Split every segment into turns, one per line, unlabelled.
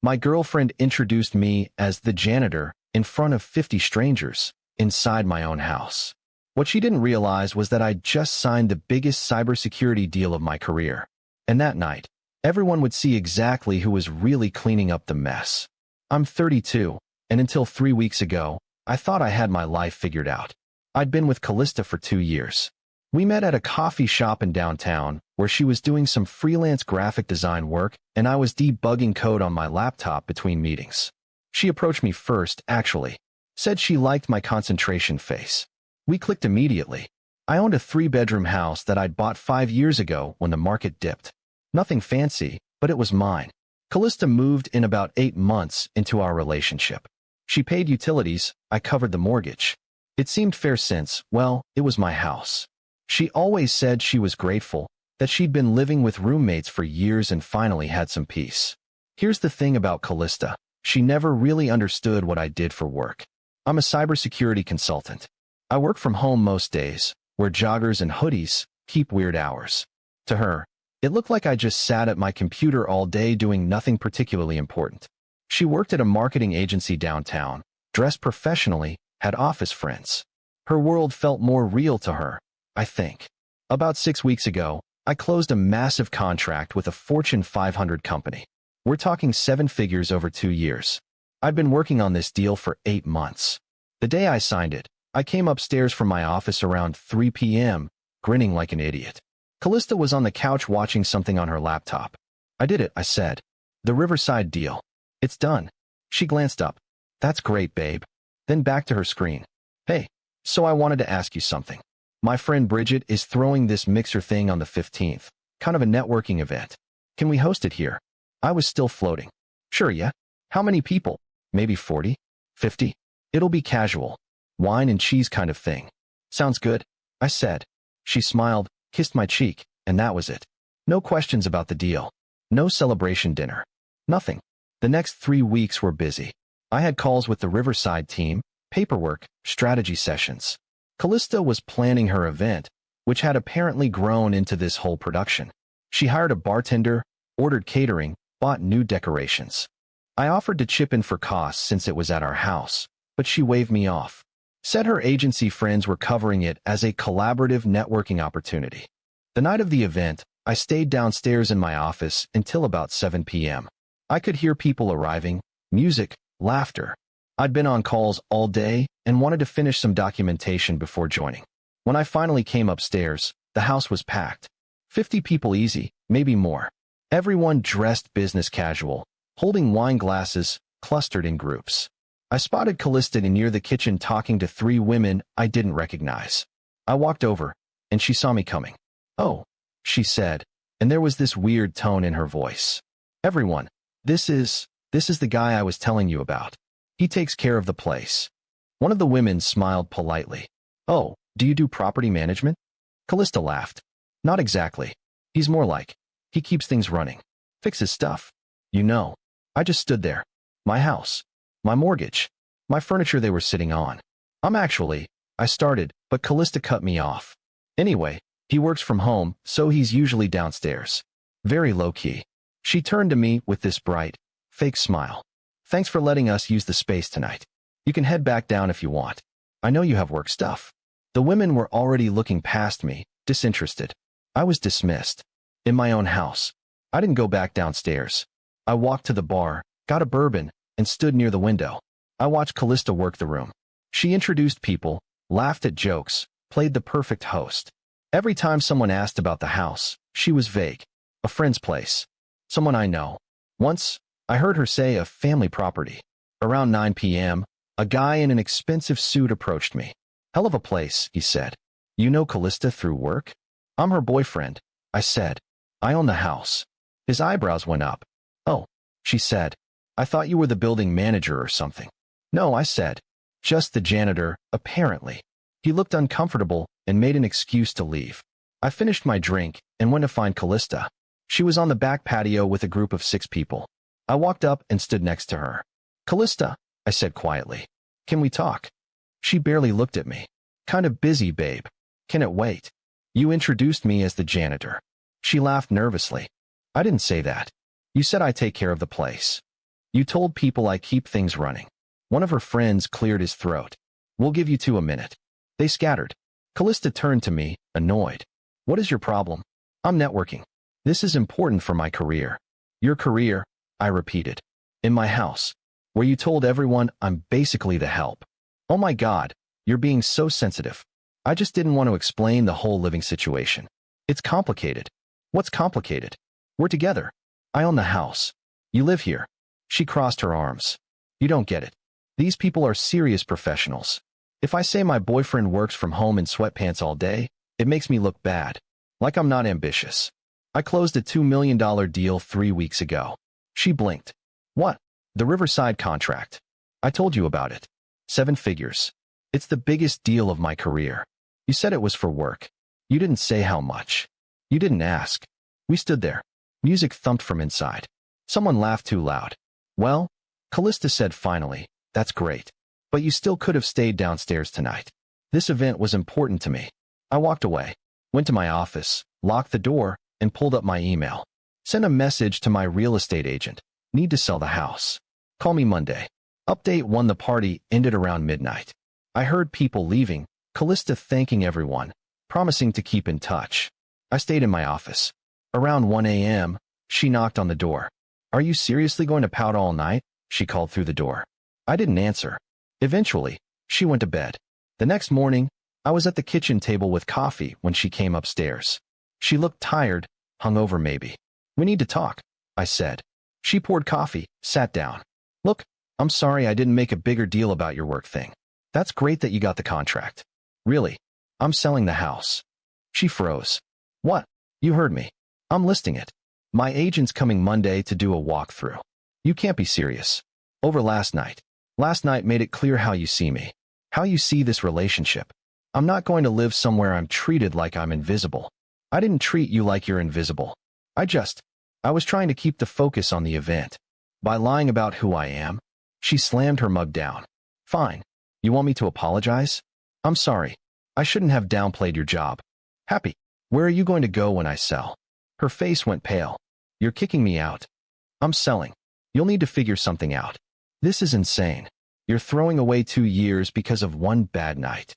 My girlfriend introduced me as the janitor in front of 50 strangers inside my own house. What she didn't realize was that I'd just signed the biggest cybersecurity deal of my career. And that night, everyone would see exactly who was really cleaning up the mess. I'm 32, and until 3 weeks ago, I thought I had my life figured out. I'd been with Callista for 2 years. We met at a coffee shop in downtown, where she was doing some freelance graphic design work, and I was debugging code on my laptop between meetings. She approached me first, actually. Said she liked my concentration face. We clicked immediately. I owned a 3-bedroom house that I'd bought 5 years ago when the market dipped. Nothing fancy, but it was mine. Callista moved in about 8 months into our relationship. She paid utilities, I covered the mortgage. It seemed fair since, well, it was my house. She always said she was grateful, that she'd been living with roommates for years and finally had some peace. Here's the thing about Callista. She never really understood what I did for work. I'm a cybersecurity consultant. I work from home most days, wear joggers and hoodies, keep weird hours. To her, it looked like I just sat at my computer all day doing nothing particularly important. She worked at a marketing agency downtown, dressed professionally, had office friends. Her world felt more real to her, I think. About 6 weeks ago, I closed a massive contract with a Fortune 500 company. We're talking 7 figures over 2 years. I've been working on this deal for 8 months. The day I signed it, I came upstairs from my office around 3 p.m., grinning like an idiot. Callista was on the couch watching something on her laptop. I did it, I said. The Riverside deal. It's done. She glanced up. That's great, babe. Then back to her screen. Hey, so I wanted to ask you something. My friend Bridget is throwing this mixer thing on the 15th, kind of a networking event. Can we host it here? I was still floating. Sure, yeah. How many people? Maybe 40? 50? It'll be casual. Wine and cheese kind of thing. Sounds good, I said. She smiled, kissed my cheek, and that was it. No questions about the deal. No celebration dinner. Nothing. The next 3 weeks were busy. I had calls with the Riverside team, paperwork, strategy sessions. Callista was planning her event, which had apparently grown into this whole production. She hired a bartender, ordered catering, bought new decorations. I offered to chip in for costs since it was at our house, but she waved me off. Said her agency friends were covering it as a collaborative networking opportunity. The night of the event, I stayed downstairs in my office until about 7 p.m. I could hear people arriving, music, laughter. I'd been on calls all day and wanted to finish some documentation before joining. When I finally came upstairs, the house was packed. 50 people easy, maybe more. Everyone dressed business casual, holding wine glasses, clustered in groups. I spotted Callista near the kitchen talking to 3 women I didn't recognize. I walked over, and she saw me coming. Oh, she said, and there was this weird tone in her voice. Everyone, this is the guy I was telling you about. He takes care of the place. One of the women smiled politely. Oh, do you do property management? Callista laughed. Not exactly. He's more like, he keeps things running. Fixes stuff. You know. I just stood there. My house. My mortgage. My furniture they were sitting on. I started, but Callista cut me off. Anyway, he works from home, so he's usually downstairs. Very low-key. She turned to me with this bright, fake smile. Thanks for letting us use the space tonight. You can head back down if you want. I know you have work stuff. The women were already looking past me, disinterested. I was dismissed. In my own house. I didn't go back downstairs. I walked to the bar, got a bourbon, and stood near the window. I watched Callista work the room. She introduced people, laughed at jokes, played the perfect host. Every time someone asked about the house, she was vague. A friend's place. Someone I know. Once, I heard her say a family property. Around 9 p.m., a guy in an expensive suit approached me. Hell of a place, he said. You know Callista through work? I'm her boyfriend, I said. I own the house. His eyebrows went up. Oh, she said. I thought you were the building manager or something. No, I said. Just the janitor, apparently. He looked uncomfortable and made an excuse to leave. I finished my drink and went to find Callista. She was on the back patio with a group of 6 people. I walked up and stood next to her. Callista, I said quietly. Can we talk? She barely looked at me. Kind of busy, babe. Can it wait? You introduced me as the janitor. She laughed nervously. I didn't say that. You said I take care of the place. You told people I keep things running. One of her friends cleared his throat. We'll give you 2 a minute. They scattered. Callista turned to me, annoyed. What is your problem? I'm networking. This is important for my career. Your career, I repeated. In my house, where you told everyone I'm basically the help. Oh my God, you're being so sensitive. I just didn't want to explain the whole living situation. It's complicated. What's complicated? We're together. I own the house. You live here. She crossed her arms. You don't get it. These people are serious professionals. If I say my boyfriend works from home in sweatpants all day, it makes me look bad. Like I'm not ambitious. I closed a $2 million deal 3 weeks ago. She blinked. What? The Riverside contract. I told you about it. 7 figures. It's the biggest deal of my career. You said it was for work. You didn't say how much. You didn't ask. We stood there. Music thumped from inside. Someone laughed too loud. Well, Callista said finally, that's great. But you still could have stayed downstairs tonight. This event was important to me. I walked away, went to my office, locked the door, and pulled up my email. Sent a message to my real estate agent. Need to sell the house. Call me Monday. Update 1. The party ended around midnight. I heard people leaving, Callista thanking everyone, promising to keep in touch. I stayed in my office. Around 1 a.m., she knocked on the door. Are you seriously going to pout all night? She called through the door. I didn't answer. Eventually, she went to bed. The next morning, I was at the kitchen table with coffee when she came upstairs. She looked tired, hungover maybe. We need to talk, I said. She poured coffee, sat down. Look, I'm sorry I didn't make a bigger deal about your work thing. That's great that you got the contract. Really, I'm selling the house. She froze. What? You heard me. I'm listing it. My agent's coming Monday to do a walkthrough. You can't be serious. Over last night. Last night made it clear how you see me. How you see this relationship. I'm not going to live somewhere I'm treated like I'm invisible. I didn't treat you like you're invisible. I was trying to keep the focus on the event. By lying about who I am, she slammed her mug down. Fine. You want me to apologize? I'm sorry. I shouldn't have downplayed your job. Happy. Where are you going to go when I sell? Her face went pale. You're kicking me out. I'm selling. You'll need to figure something out. This is insane. You're throwing away 2 years because of one bad night.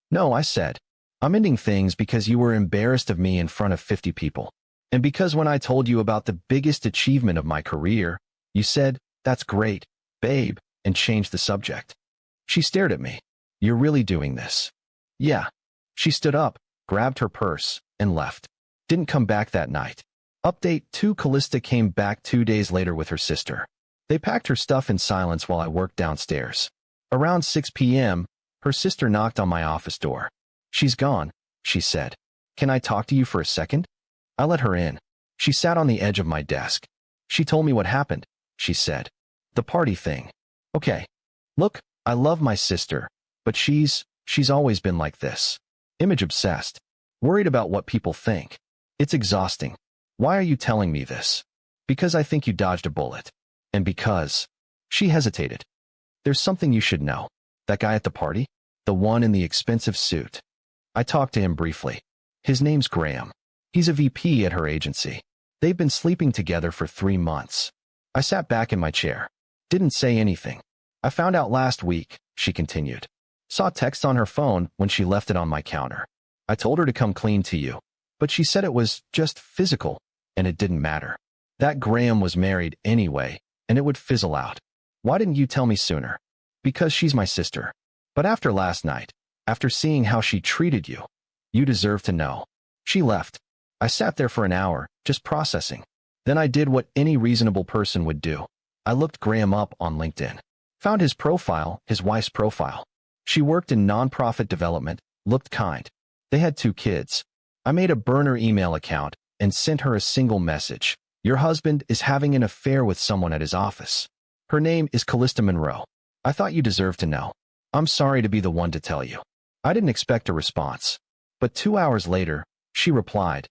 No, I said. I'm ending things because you were embarrassed of me in front of 50 people. And because when I told you about the biggest achievement of my career, you said, that's great, babe, and changed the subject. She stared at me. You're really doing this? Yeah. She stood up, grabbed her purse, and left. Didn't come back that night. Update 2. Callista came back 2 days later with her sister. They packed her stuff in silence while I worked downstairs. Around 6 p.m., her sister knocked on my office door. She's gone, she said. Can I talk to you for a second? I let her in. She sat on the edge of my desk. She told me what happened, she said. The party thing. Okay. Look, I love my sister, but she's always been like this. Image obsessed. Worried about what people think. It's exhausting. Why are you telling me this? Because I think you dodged a bullet. And because... She hesitated. There's something you should know. That guy at the party? The one in the expensive suit. I talked to him briefly. His name's Graham. He's a VP at her agency. They've been sleeping together for 3 months. I sat back in my chair. Didn't say anything. I found out last week, she continued. Saw text on her phone when she left it on my counter. I told her to come clean to you. But she said it was just physical, and it didn't matter. That Graham was married anyway, and it would fizzle out. Why didn't you tell me sooner? Because she's my sister. But after last night, after seeing how she treated you, you deserve to know. She left. I sat there for an hour, just processing. Then I did what any reasonable person would do. I looked Graham up on LinkedIn. Found his profile, his wife's profile. She worked in nonprofit development, looked kind. They had 2 kids. I made a burner email account and sent her a single message. Your husband is having an affair with someone at his office. Her name is Callista Monroe. I thought you deserved to know. I'm sorry to be the one to tell you. I didn't expect a response. But 2 hours later, she replied,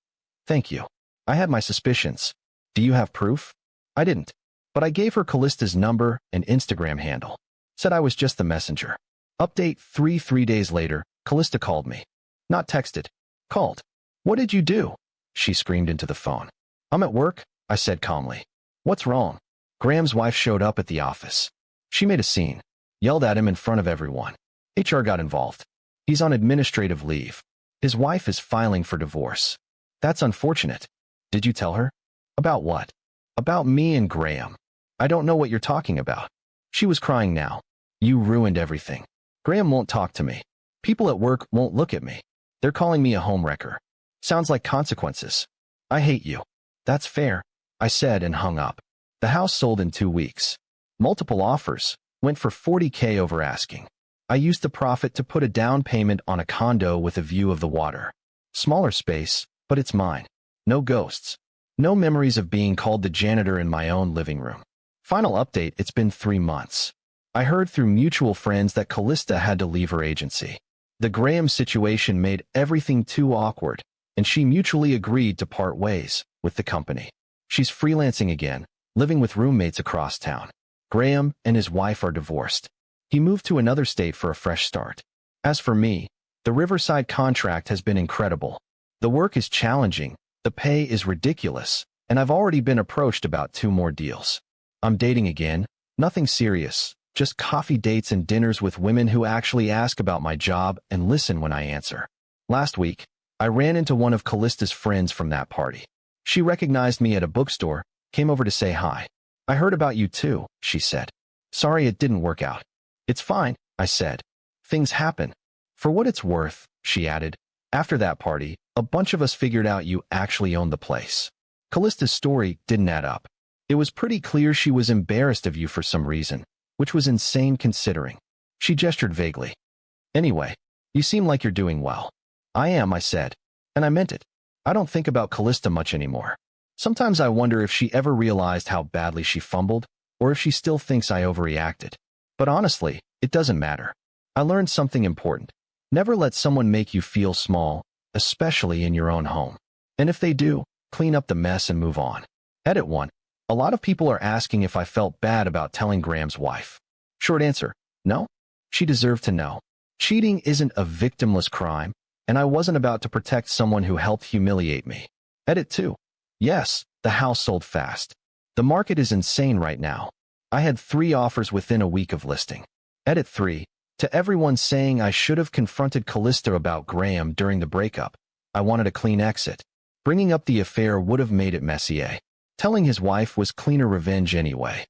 Thank you. I had my suspicions. Do you have proof? I didn't. But I gave her Callista's number and Instagram handle. Said I was just the messenger. Update 3 days later, Callista called me. Not texted. Called. What did you do? She screamed into the phone. I'm at work, I said calmly. What's wrong? Graham's wife showed up at the office. She made a scene, yelled at him in front of everyone. HR got involved. He's on administrative leave. His wife is filing for divorce. That's unfortunate. Did you tell her? About what? About me and Graham. I don't know what you're talking about. She was crying now. You ruined everything. Graham won't talk to me. People at work won't look at me. They're calling me a homewrecker. Sounds like consequences. I hate you. That's fair, I said and hung up. The house sold in 2 weeks. Multiple offers, went for $40K over asking. I used the profit to put a down payment on a condo with a view of the water. Smaller space, but it's mine. No ghosts. No memories of being called the janitor in my own living room. Final update, it's been 3 months. I heard through mutual friends that Callista had to leave her agency. The Graham situation made everything too awkward, and she mutually agreed to part ways with the company. She's freelancing again, living with roommates across town. Graham and his wife are divorced. He moved to another state for a fresh start. As for me, the Riverside contract has been incredible. The work is challenging, the pay is ridiculous, and I've already been approached about 2 more deals. I'm dating again, nothing serious, just coffee dates and dinners with women who actually ask about my job and listen when I answer. Last week, I ran into one of Callista's friends from that party. She recognized me at a bookstore, came over to say hi. I heard about you too, she said. Sorry it didn't work out. It's fine, I said. Things happen. For what it's worth, she added, after that party, a bunch of us figured out you actually owned the place. Callista's story didn't add up. It was pretty clear she was embarrassed of you for some reason, which was insane considering. She gestured vaguely. Anyway, you seem like you're doing well. I am, I said, and I meant it. I don't think about Callista much anymore. Sometimes I wonder if she ever realized how badly she fumbled, or if she still thinks I overreacted. But honestly, it doesn't matter. I learned something important. Never let someone make you feel small, especially in your own home. And if they do, clean up the mess and move on. Edit 1. A lot of people are asking if I felt bad about telling Graham's wife. Short answer, no. She deserved to know. Cheating isn't a victimless crime, and I wasn't about to protect someone who helped humiliate me. Edit 2. Yes, the house sold fast. The market is insane right now. I had 3 offers within a week of listing. Edit 3. To everyone saying I should have confronted Callista about Graham during the breakup, I wanted a clean exit. Bringing up the affair would have made it messier. Telling his wife was cleaner revenge anyway.